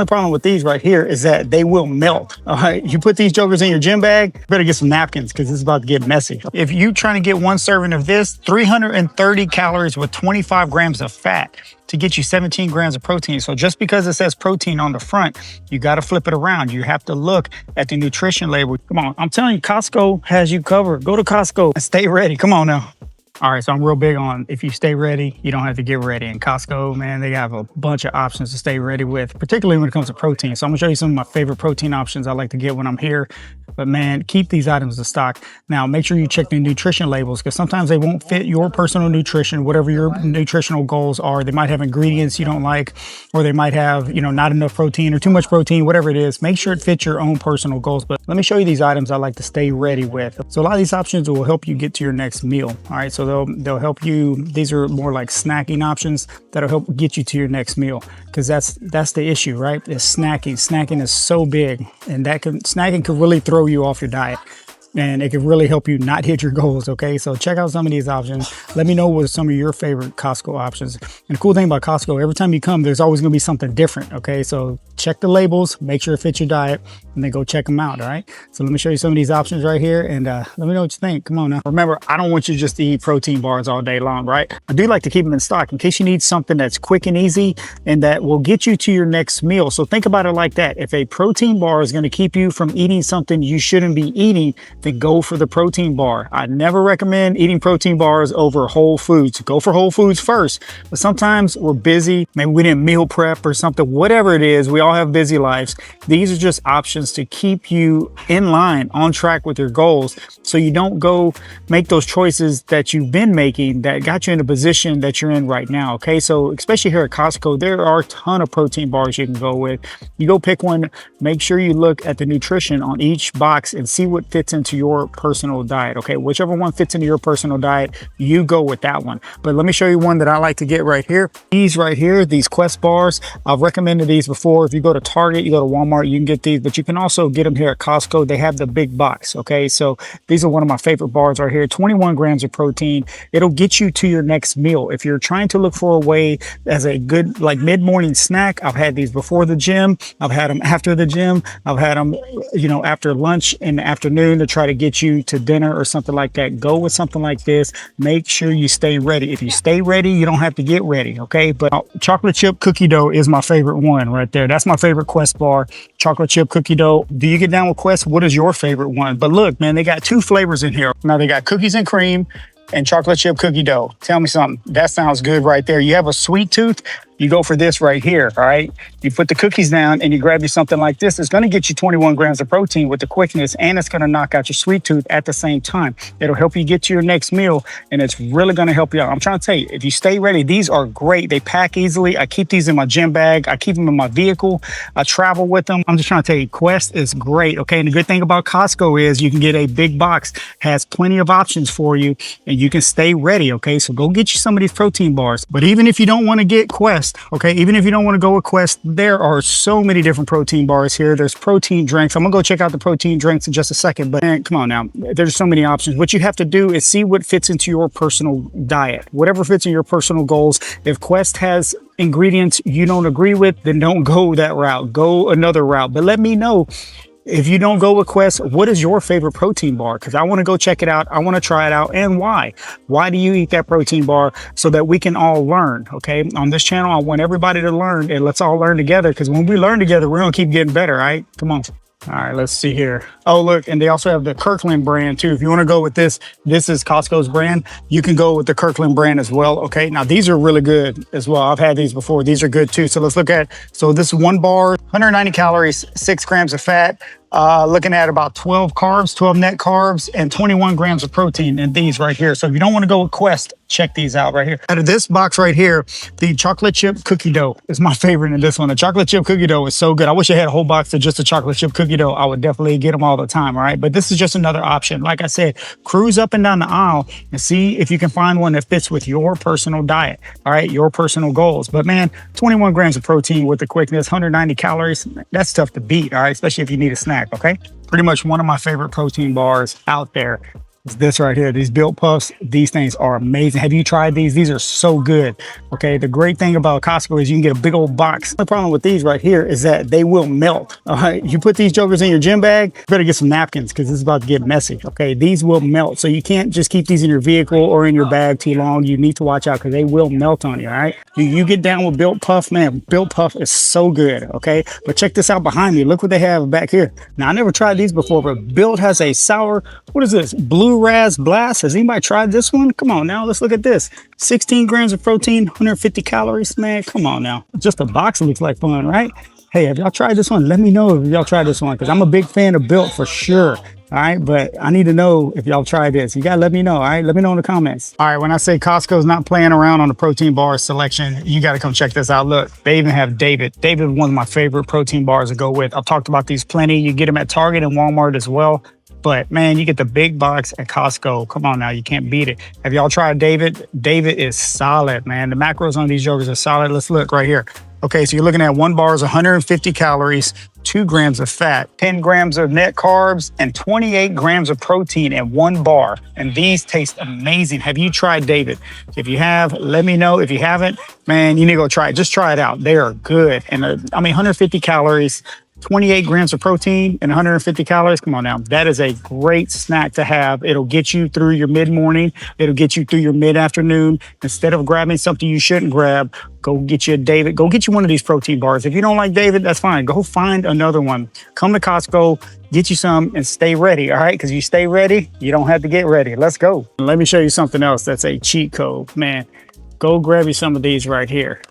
The problem with these right here is that they will melt. All right, you put these jokers in your gym bag, you better get some napkins because it's about to get messy. If you trying to get one serving of this, 330 calories with 25 grams of fat to get you 17 grams of protein. So just because it says protein on the front, you got to flip it around. You have to look at the nutrition label. Come on, I'm telling you, Costco has you covered. Go to Costco and stay ready. Come on now. All right, so I'm real big on if you stay ready, you don't have to get ready. And Costco, man, they have a bunch of options to stay ready with, particularly when it comes to protein. So I'm gonna show you some of my favorite protein options I like to get when I'm here. But man, keep these items in stock. Now, make sure you check the nutrition labels because sometimes they won't fit your personal nutrition, whatever your nutritional goals are. They might have ingredients you don't like, or they might have, not enough protein or too much protein, whatever it is. Make sure it fits your own personal goals. But let me show you these items I like to stay ready with. So a lot of these options will help you get to your next meal. All right, so they'll help you. These are more like snacking options that'll help get you to your next meal because that's the issue, right? Is snacking. Snacking is so big, and snacking could really throw you off your diet. And it can really help you not hit your goals, okay? So check out some of these options. Let me know what some of your favorite Costco options. And the cool thing about Costco, every time you come, there's always gonna be something different, okay? So check the labels, make sure it fits your diet, and then go check them out, all right? So let me show you some of these options right here, and let me know what you think. Come on now. Remember, I don't want you just to eat protein bars all day long, right? I do like to keep them in stock in case you need something that's quick and easy and that will get you to your next meal. So think about it like that. If a protein bar is gonna keep you from eating something you shouldn't be eating, then go for the protein bar. I never recommend eating protein bars over whole foods. Go for whole foods first. But sometimes we're busy. Maybe we didn't meal prep or something, whatever it is. We all have busy lives. These are just options to keep you in line, on track with your goals. So you don't go make those choices that you've been making that got you in the position that you're in right now. Okay. So especially here at Costco, there are a ton of protein bars you can go with. You go pick one, make sure you look at the nutrition on each box and see what fits into your personal diet. Okay, whichever one fits into your personal diet, you go with that one. But let me show you one that I like to get right here. These right here, these Quest bars, I've recommended these before. If you go to Target, you go to Walmart, you can get these, but you can also get them here at Costco. They have the big box. Okay, so these are one of my favorite bars right here. 21 grams of protein. It'll get you to your next meal. If you're trying to look for a way as a good like mid-morning snack, I've had these before the gym. I've had them after the gym. I've had them, after lunch in the afternoon to try to get you to dinner or something like that. Go with something like this. Make sure you stay ready. If you stay ready, you don't have to get ready, okay? But chocolate chip cookie dough is my favorite one right there. That's my favorite Quest bar, chocolate chip cookie dough. Do you get down with Quest? What is your favorite one? But look, man, they got two flavors in here. Now they got cookies and cream and chocolate chip cookie dough. Tell me something. That sounds good right there. You have a sweet tooth, you go for this right here, all right? You put the cookies down and you grab you something like this. It's gonna get you 21 grams of protein with the quickness, and it's gonna knock out your sweet tooth at the same time. It'll help you get to your next meal, and it's really gonna help you out. I'm trying to tell you, if you stay ready, these are great. They pack easily. I keep these in my gym bag. I keep them in my vehicle. I travel with them. I'm just trying to tell you, Quest is great, okay? And the good thing about Costco is you can get a big box, has plenty of options for you, and you can stay ready, okay? So go get you some of these protein bars. But even if you don't wanna get Quest, okay, even if you don't want to go with Quest, there are so many different protein bars here. There's protein drinks. I'm gonna go check out the protein drinks in just a second, but man, come on now, there's so many options. What you have to do is see what fits into your personal diet, whatever fits in your personal goals. If Quest has ingredients you don't agree with, then don't go that route, go another route. But let me know, if you don't go with Quest, what is your favorite protein bar? Because I want to go check it out. I want to try it out. And why? Why do you eat that protein bar? So that we can all learn, okay? On this channel, I want everybody to learn, and let's all learn together, because when we learn together, we're going to keep getting better, right? Come on. All right, let's see here. Oh, look, and they also have the Kirkland brand too. If you want to go with this is Costco's brand. You can go with the Kirkland brand as well. Okay, now these are really good as well. I've had these before. These are good too. So let's look at, so this one bar, 190 calories, 6 grams of fat. Looking at about 12 carbs, 12 net carbs, and 21 grams of protein in these right here. So if you don't want to go with Quest, check these out right here. Out of this box right here, the chocolate chip cookie dough is my favorite in this one. The chocolate chip cookie dough is so good. I wish I had a whole box of just the chocolate chip cookie dough. I would definitely get them all the time, all right? But this is just another option. Like I said, cruise up and down the aisle and see if you can find one that fits with your personal diet, all right? Your personal goals. But man, 21 grams of protein with the quickness, 190 calories, that's tough to beat, all right? Especially if you need a snack, okay? Pretty much one of my favorite protein bars out there. This right here, these built puffs, these things are amazing. Have you tried these? These are so good. Okay, the great thing about Costco is you can get a big old box. The problem with these right here is that they will melt. All right, you put these jokers in your gym bag, you better get some napkins because this is about to get messy. Okay, these will melt. So you can't just keep these in your vehicle or in your bag too long. You need to watch out because they will melt on you. All right, you get down with built puff, man. Built puff is so good. Okay, but check this out behind me. Look what they have back here. Now I never tried these before, but Built has a sour, what is this? Blue Raz Blast. Has anybody tried this one? Come on now, let's look at this. 16 grams of protein, 150 calories, man. Come on now. Just the box looks like fun, right? Hey, have y'all tried this one? Let me know if y'all tried this one because I'm a big fan of Built for sure. All right, but I need to know if y'all tried this. You gotta let me know. All right, let me know in the comments. All right, when I say Costco's not playing around on the protein bar selection, you gotta come check this out. Look, they even have David. David is one of my favorite protein bars to go with. I've talked about these plenty. You get them at Target and Walmart as well. But man, you get the big box at Costco. Come on now, you can't beat it. Have y'all tried David? David is solid, man. The macros on these jokers are solid. Let's look right here. Okay, so you're looking at one bar is 150 calories, 2 grams of fat, 10 grams of net carbs, and 28 grams of protein in one bar. And these taste amazing. Have you tried David? If you have, let me know. If you haven't, man, you need to go try it. Just try it out. They are good. And 150 calories, 28 grams of protein and 150 calories. Come on now. That is a great snack to have. It'll get you through your mid-morning. It'll get you through your mid-afternoon. Instead of grabbing something you shouldn't grab, go get you a David. Go get you one of these protein bars. If you don't like David, that's fine. Go find another one. Come to Costco, get you some and stay ready. All right. Because you stay ready, you don't have to get ready. Let's go. Let me show you something else that's a cheat code, man. Go grab you some of these right here.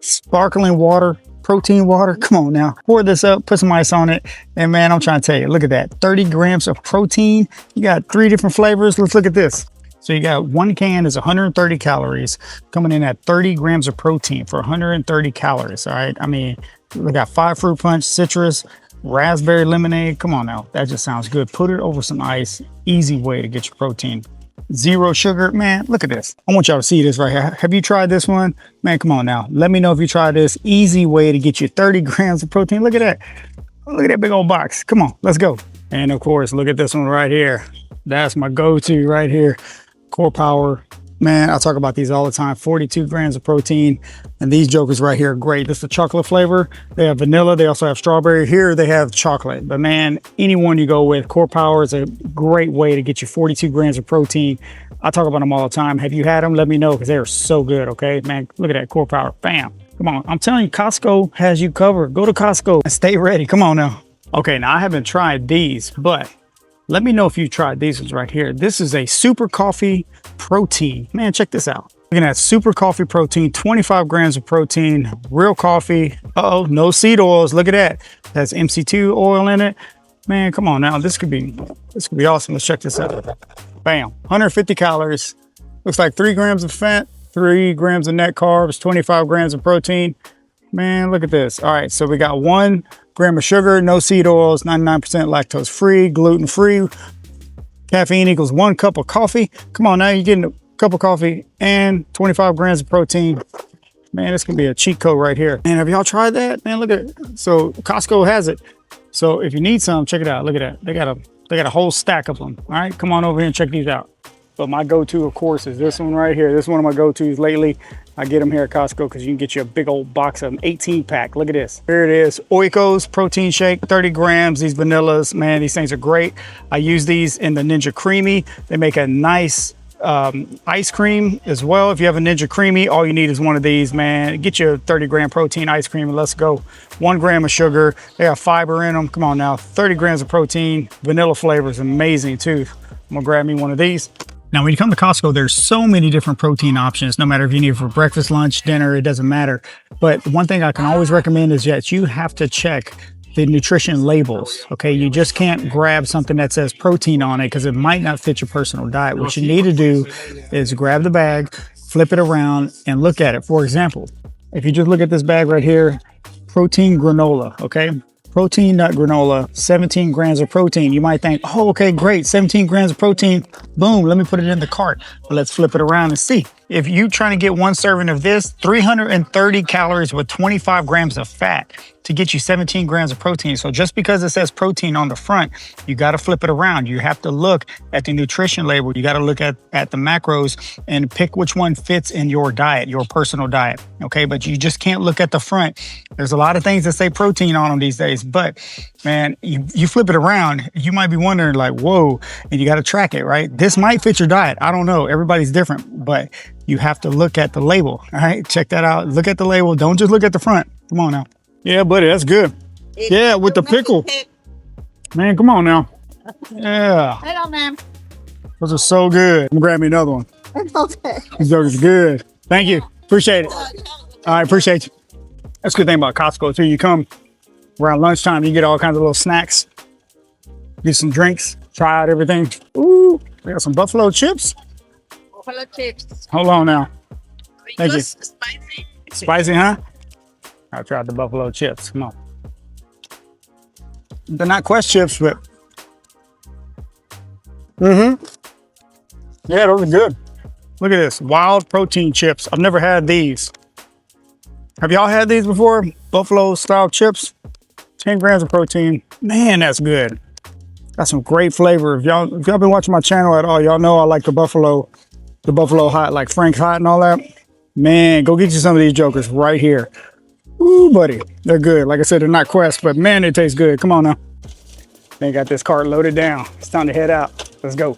Sparkling water. Protein water. Come on now. Pour this up, put some ice on it. And man, I'm trying to tell you, look at that. 30 grams of protein. You got 3 different flavors. Let's look at this. So you got one can is 130 calories coming in at 30 grams of protein for 130 calories. All right. I mean, we got 5 fruit punch, citrus, raspberry lemonade. Come on now. That just sounds good. Put it over some ice. Easy way to get your protein. 0 sugar, man. Look at this. I want y'all to see this right here. Have you tried this one? Man, come on now. Let me know if you tried this. Easy way to get you 30 grams of protein. Look at that. Look at that big old box. Come on, let's go. And of course, look at this one right here. That's my go-to right here. Core Power. Man, I talk about these all the time. 42 grams of protein. And these jokers right here are great. This is the chocolate flavor. They have vanilla. They also have strawberry. Here they have chocolate. But man, anyone you go with, Core Power is a great way to get you 42 grams of protein. I talk about them all the time. Have you had them? Let me know because they're so good, okay? Man, look at that Core Power. Bam. Come on. I'm telling you, Costco has you covered. Go to Costco and stay ready. Come on now. Okay, now I haven't tried these, but let me know if you tried these ones right here. This is a super coffee protein. Man, check this out. Looking at super coffee protein, 25 grams of protein, real coffee. Uh-oh, no seed oils. Look at that. That's MC2 oil in it. Man, come on now. This could be awesome. Let's check this out. Bam, 150 calories. Looks like 3 grams of fat, 3 grams of net carbs, 25 grams of protein. Man, look at this. All right, so we got 1 gram of sugar, no seed oils, 99% lactose free, gluten free. Caffeine equals 1 cup of coffee. Come on now, you're getting a cup of coffee and 25 grams of protein. Man, this can be a cheat code right here. And have y'all tried that? Man, look at it. So Costco has it. So if you need some, check it out. Look at that. They got a whole stack of them. All right, come on over here and check these out. But my go-to, of course, is this one right here. This is one of my go-tos lately. I get them here at Costco because you can get you a big old box of them, 18 pack. Look at this. Here it is. Oikos Protein Shake, 30 grams. These vanillas, man, these things are great. I use these in the Ninja Creamy. They make a nice ice cream as well. If you have a Ninja Creamy, all you need is one of these, man. Get you a 30 gram protein ice cream and let's go. 1 gram of sugar. They have fiber in them. Come on now. 30 grams of protein. Vanilla flavor is amazing too. I'm gonna grab me one of these. Now, when you come to Costco, there's so many different protein options, no matter if you need it for breakfast, lunch, dinner, it doesn't matter. But one thing I can always recommend is that you have to check the nutrition labels, okay? You just can't grab something that says protein on it because it might not fit your personal diet. What you need to do is grab the bag, flip it around, and look at it. For example, if you just look at this bag right here, protein granola, okay? Protein nut granola, 17 grams of protein. You might think, oh, okay, great, 17 grams of protein. Boom, let me put it in the cart. But let's flip it around and see. If you're trying to get 1 serving of this, 330 calories with 25 grams of fat. to get you 17 grams of protein. So just because it says protein on the front, you got to flip it around. You have to look at the nutrition label. You got to look at the macros and pick which one fits in your diet, your personal diet. Okay, but you just can't look at the front. There's a lot of things that say protein on them these days, but man, you flip it around, you might be wondering like, whoa, and you got to track it, right? This might fit your diet. I don't know. Everybody's different, but you have to look at the label. All right, check that out. Look at the label. Don't just look at the front. Come on now. Yeah, buddy, that's good. Yeah, with the pickle. Man, come on now. Yeah. Hello, ma'am. Those are so good. I'm gonna grab me another one. Okay. These burgers are good. Thank you. Appreciate it. All right, appreciate you. That's a good thing about Costco too. You come around lunchtime, you get all kinds of little snacks, get some drinks, try out everything. Ooh, we got some buffalo chips. Buffalo chips. Hold on now. Thank you. Spicy. Spicy, huh? I tried the buffalo chips. Come on. They're not Quest chips, but yeah, those are good. Look at this, wild protein chips. I've never had these. Have y'all had these before? Buffalo style chips, 10 grams of protein. Man, that's good. Got some great flavor. If y'all been watching my channel at all, y'all know I like the buffalo hot, like Frank's Hot and all that. Man, go get you some of these jokers right here. Ooh, buddy, they're good. Like I said, they're not Quest, but man, they taste good. Come on now. They got this cart loaded down. It's time to head out. Let's go.